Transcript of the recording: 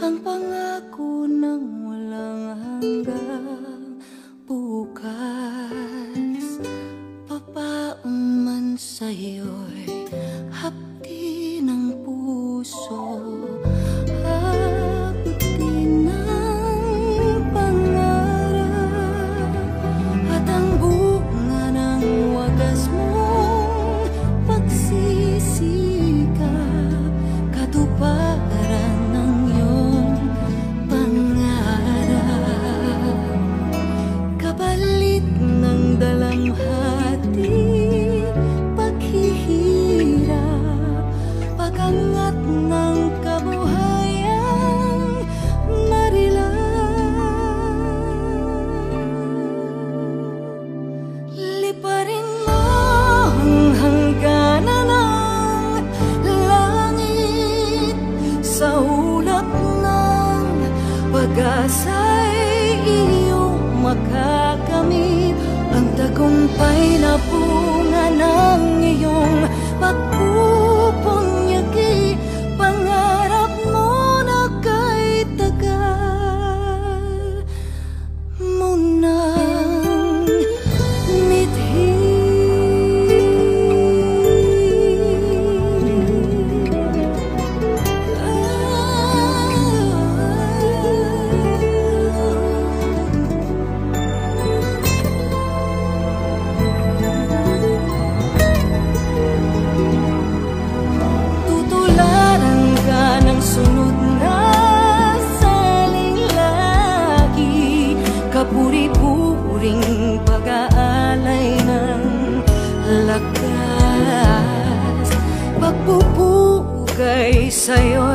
ang pangako ng walang hanggang bukas. Papaon man sa'yo'y hapdi ng puso, abutin ng pangarap, at ang bunga ng wagas mong pagsisikap, katuparan ng iyong pangarap, kapalit ng dalamhati, paghihirap, pagangat ng kabuhayang marilang. Liparin mo ang hangganan ng langit, sa ulap ng pag-asa'y iyong makakamit ang tagumpay na bunga ng iyong pagpupunyagi. Pangarap mo na kay tagal mo nang mithi. Tutularan ka ng sunod na saling lagi, kapuri-puring pag-aalay ng lakas, pagpupugay sa'yo'y